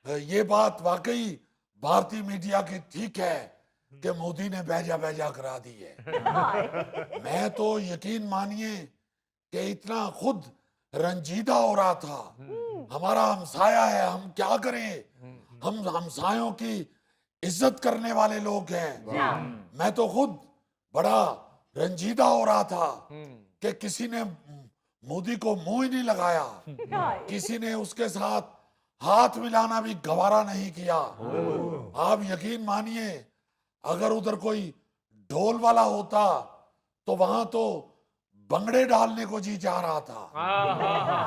ये बात वाकई भारतीय मीडिया की ठीक है कि मोदी ने भेजा भेजा करा दी है। मैं तो यकीन मानिए कि इतना खुद रंजीदा हो रहा था। हमारा हमसाया है, हम क्या करें, हम हमसायों की इज्जत करने वाले लोग हैं। मैं तो खुद बड़ा रंजीदा हो रहा था कि किसी ने मोदी को मुंह ही नहीं लगाया, किसी ने उसके साथ हाथ मिलाना भी गवारा नहीं किया। आप यकीन मानिए, अगर उधर कोई ढोल वाला होता तो वहां तो बंगड़े डालने को जी जा रहा था।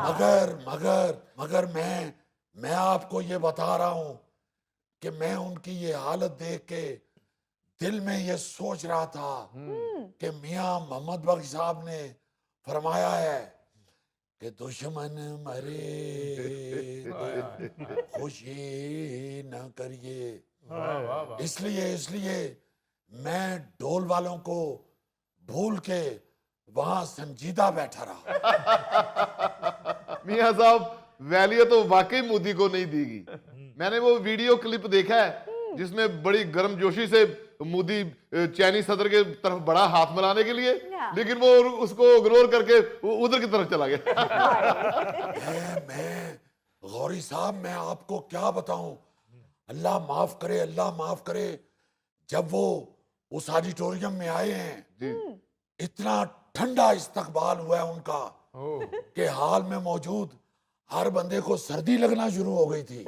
मगर मगर मगर मैं आपको ये बता रहा हूं कि मैं उनकी ये हालत देख के दिल में ये सोच रहा था कि मियां मोहम्मद बख्श साहब ने फरमाया है कि दुश्मन मरे तो खुशी न करिए। इसलिए इसलिए मैं ढोल वालों को भूल के वहां संजीदा बैठा रहा। मियां साहब, वैल्यू तो वाकई मोदी को नहीं दीगी। मैंने वो वीडियो क्लिप देखा है जिसमें बड़ी गर्मजोशी से मोदी चाइनीज सदर के तरफ बड़ा हाथ मिलाने के लिए, लेकिन वो उसको इग्नोर करके उधर की तरफ चला गया। मैं गौरी साहब, मैं आपको क्या बताऊं, अल्लाह माफ करे, अल्लाह माफ करे। जब वो उस ऑडिटोरियम में आए हैं, इतना ठंडा इस्तकबाल हुआ है उनका कि हाल में मौजूद हर बंदे को सर्दी लगना शुरू हो गई थी।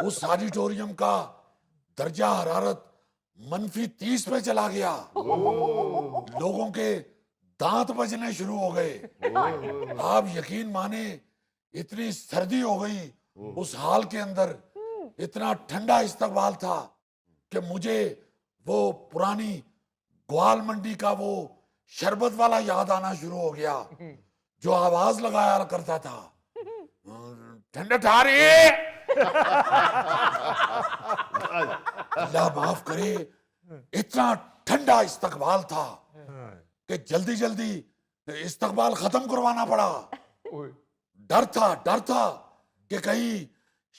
उस ऑडिटोरियम का दर्जा हरारत -30 पे चला गया। लोगों के दांत बजने शुरू हो गए। आप यकीन माने, इतनी सर्दी हो गई उस हाल के अंदर, इतना ठंडा इस्तकबाल था कि मुझे वो पुरानी ग्वाल मंडी का वो शरबत वाला याद आना शुरू हो गया जो आवाज लगाया करता था, ठंडा ठारी। अल्लाह माफ करे, इतना ठंडा इस्तकबाल था कि जल्दी जल्दी इस्तकबाल खत्म करवाना पड़ा। डर था कि कहीं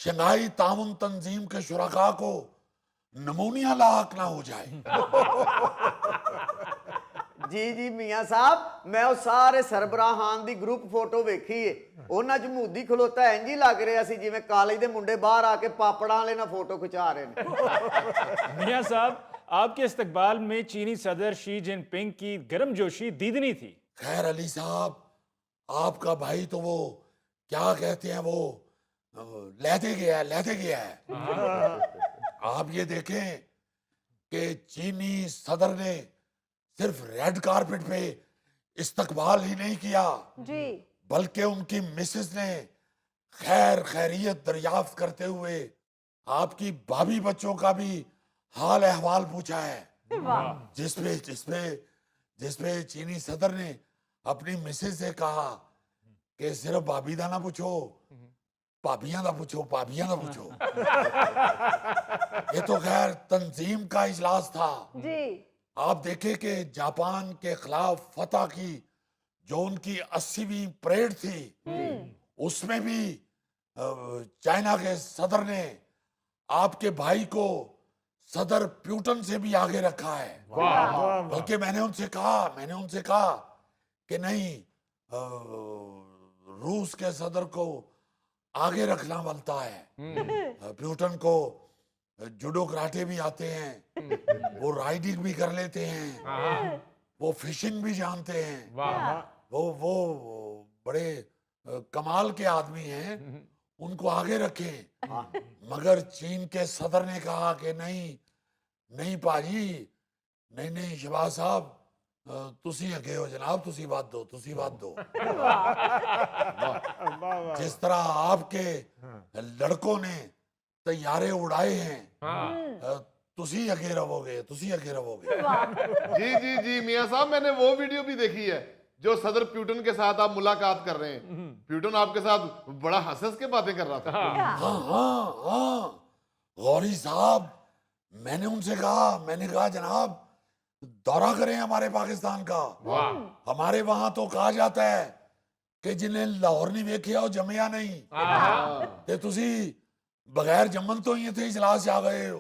शंघाई ताउन तंजीम के शुरका को नमूनिया लाक ना हो जाए। जी जी मियां साहब, मैं ਉਹ ਸਾਰੇ ਸਰਬਰਾਹਾਂ ਦੀ ਗਰੁੱਪ ਫੋਟੋ ਵੇਖੀ ਏ। ਉਹਨਾਂ 'ਚ ਮੂਦੀ ਖਲੋਤਾ ਇੰਜ ਹੀ ਲੱਗ ਰਿਹਾ ਸੀ ਜਿਵੇਂ ਕਾਲਜ ਦੇ ਮੁੰਡੇ ਬਾਹਰ ਆ ਕੇ ਪਾਪੜਾਂ ਵਾਲੇ ਨਾਲ फोटो खिंचा रहे हैं। मियां साहब, आपके इस्तकबाल में चीनी सदर शी जिनपिंग की गर्मजोशी दीदनी थी। खैर अली साहब, आपका भाई तो वो क्या कहते हैं, वो लहते गया है। आप ये देखें कि चीनी सदर ने सिर्फ रेड कारपेट पे इस्तकबाल ही नहीं किया जी, बल्कि उनकी मिसेस ने खैर खैरियत दरियाफ्त करते हुए आपकी भाभी बच्चों का भी हाल अहवाल पूछा है। जिसपे चीनी सदर ने अपनी मिसेस से कहा कि सिर्फ भाभी दा ना पूछो, भाभियां दा पूछो, भाभियां दा पूछो। ये तो खैर तंजीम का इजलास था जी। आप देखें कि जापान के खिलाफ फतह की जो उनकी 80वीं परेड थी, उसमें भी चाइना के सदर ने आपके भाई को सदर प्यूटन से भी आगे रखा है। बल्कि मैंने उनसे कहा कि नहीं, रूस के सदर को आगे रखना बनता है। प्यूटन को जुडो कराटे भी आते हैं, वो राइडिंग भी कर लेते हैं, वो फिशिंग भी जानते हैं, वो बड़े कमाल के आदमी हैं, उनको आगे रखें। मगर चीन के सदर ने कहा कि नहीं पाजी, नहीं शहबाज साहब, तुसी अगे हो जनाब, तुसी बात दो। जिस तरह आपके लड़कों ने तैयारे उड़ाए हैं, तुसी अगे रहोगे। जी मियां साहब, मैंने वो वीडियो भी देखी है जो सदर प्यूटन के साथ आप मुलाकात कर रहे हैं। प्यूटन आपके साथ बड़ा हंस के बातें कर रहा था। हाँ, गौरी साहब, मैंने कहा जनाब दौरा करें हमारे पाकिस्तान का। हमारे वहां तो कहा जाता है कि जिन्हें लाहौर नहीं वेखिया वो जमिया नहीं। ते तुसी बगैर जमन तो ये थे इजलास जा गए हो।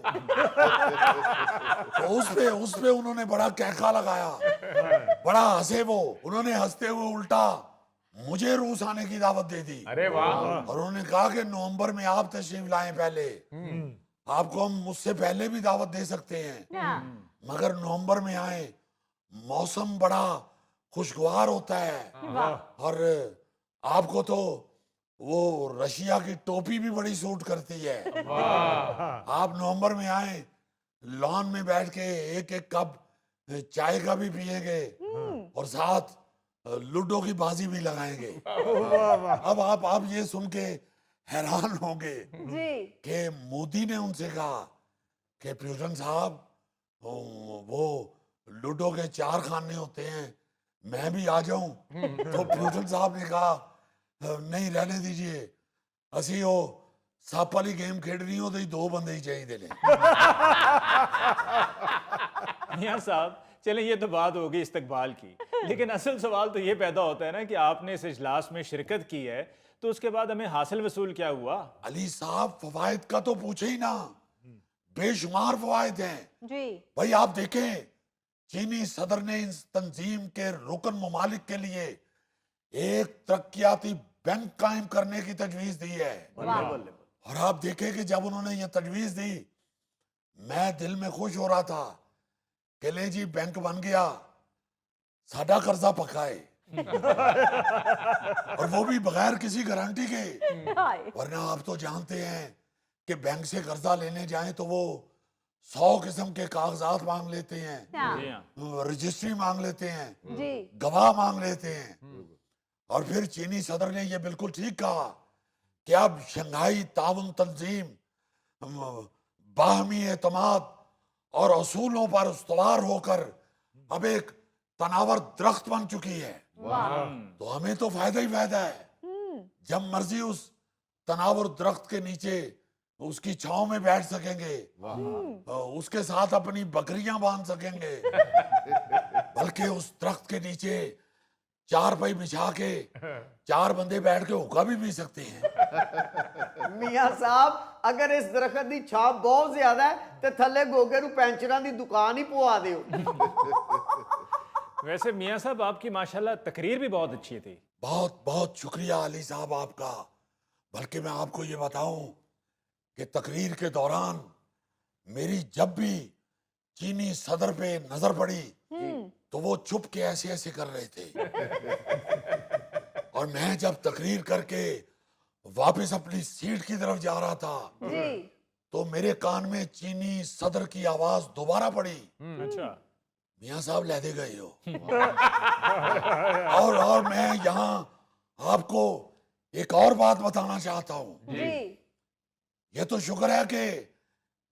तो उस पे उन्होंने बड़ा कहका लगाया, बड़ा हंसे वो। उन्होंने हंसते हुए उल्टा मुझे रूस आने की दावत दे दी। अरे वाह। और उन्होंने कहा कि नवंबर में आप तशरीफ लाएं, पहले आपको हम मुझसे पहले भी दावत दे सकते हैं, मगर नवंबर में आए, मौसम बड़ा खुशगवार होता है और आपको तो वो रशिया की टोपी भी बड़ी सूट करती है। आप नवंबर में आए, लॉन में बैठ के एक एक कप चाय का भी पिएंगे और साथ लूडो की बाजी भी लगाएंगे। अब आप ये सुन के हैरान होंगे जी कि मोदी ने उनसे कहा कि प्यूटन साहब, वो लूडो के 4 खाने होते हैं, मैं भी आ जाऊं? तो प्यूटन साहब ने कहा नहीं, रहने दीजिए, असी वो सप वाली गेम खेडनी हो तो 2 बंदे ही चाहिए ने। मियां साहब, चलें ये तो बात होगी इस्तकबाल की, लेकिन असल सवाल तो ये पैदा होता है ना कि आपने इस इजलास में शिरकत की है, तो उसके बाद हमें हासिल वसूल क्या हुआ? अली साहब, फवायद का तो पूछे ही ना, बेशुमार फवायद हैं। जी भाई आप देखें, चीनी सदर ने इस तंजीम के रुकन ममालिक के लिए एक तरक्याती बैंक कायम करने की तजवीज दी है। और आप देखें कि जब उन्होंने ये तजवीज दी, मैं दिल में खुश हो रहा था कि ले जी, बैंक बन गया, साडा कर्जा पक्का है। और वो भी बगैर किसी गारंटी के। हाय वरना आप तो जानते हैं कि बैंक से कर्जा लेने जाएं तो वो 100 किस्म के कागजात मांग लेते हैं, जी हाँ। रजिस्ट्री मांग लेते हैं, जी गवाह मांग लेते हैं। और फिर चीनी सदर ने ये बिल्कुल ठीक कहा कि अब शंघाई ताउन तंजीम बाहमी एतमाद और असूलों पर उस्तवार होकर अब एक तनावर दरख्त बन चुकी है। तो हमें तो फायदा ही फायदा है। जब मर्जी उस तनावर दरख्त के नीचे उसकी छांव में बैठ सकेंगे, उसके साथ अपनी बकरियां बांध सकेंगे, बल्कि उस दरख्त के नीचे 4 पाई बिछा के 4 बंदे बैठ के हुक्का भी पी सकते हैं। मियां साहब, अगर इस दरखत की छाप बहुत ज्यादा है तो थले गोगे नु पेंचरां दी दुकान ही पवा दियो। वैसे मियां साहब, आपकी माशाल्लाह तकरीर भी बहुत अच्छी थी। बहुत बहुत शुक्रिया अली साहब आपका। बल्कि मैं आपको ये बताऊं कि तकरीर के दौरान मेरी जब भी चीनी सदर पे नजर पड़ी तो वो चुप के ऐसे ऐसे कर रहे थे। और मैं जब तकरीर करके वापस अपनी सीट की तरफ जा रहा था जी तो मेरे कान में चीनी सदर की आवाज दोबारा पड़ी, अच्छा। मियां साहब लहदे गए हो। और मैं यहाँ आपको एक और बात बताना चाहता हूँ। जी ये तो शुक्र है कि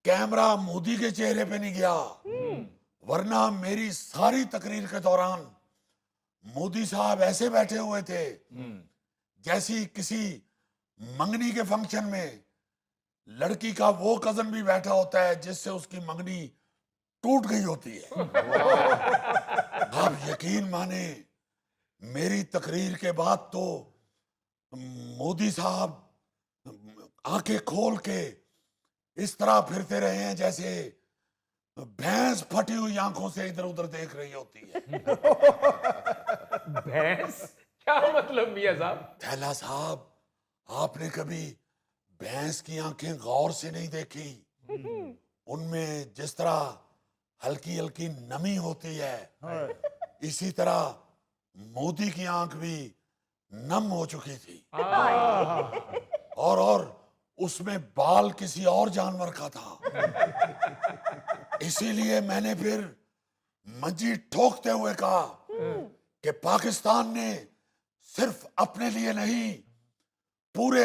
कैमरा मोदी के चेहरे पे नहीं गया, वरना मेरी सारी तकरीर के दौरान मोदी साहब ऐसे बैठे हुए थे जैसी किसी मंगनी के फंक्शन में लड़की का वो कजन भी बैठा होता है जिससे उसकी मंगनी टूट गई होती है। आप यकीन माने, मेरी तकरीर के बाद तो मोदी साहब आंखें खोल के इस तरह फिरते रहे हैं जैसे भैंस फटी हुई आंखों से इधर उधर देख रही होती है। भैंस? क्या मतलब मियां साहब? थैला साहब, आपने कभी भैंस की आंखें गौर से नहीं देखी? उनमें जिस तरह हल्की हल्की नमी होती है, इसी तरह मोदी की आंख भी नम हो चुकी थी। और उसमें बाल किसी और जानवर का था। इसीलिए मैंने फिर मंजी ठोकते हुए कहा कि पाकिस्तान ने सिर्फ अपने लिए नहीं, पूरे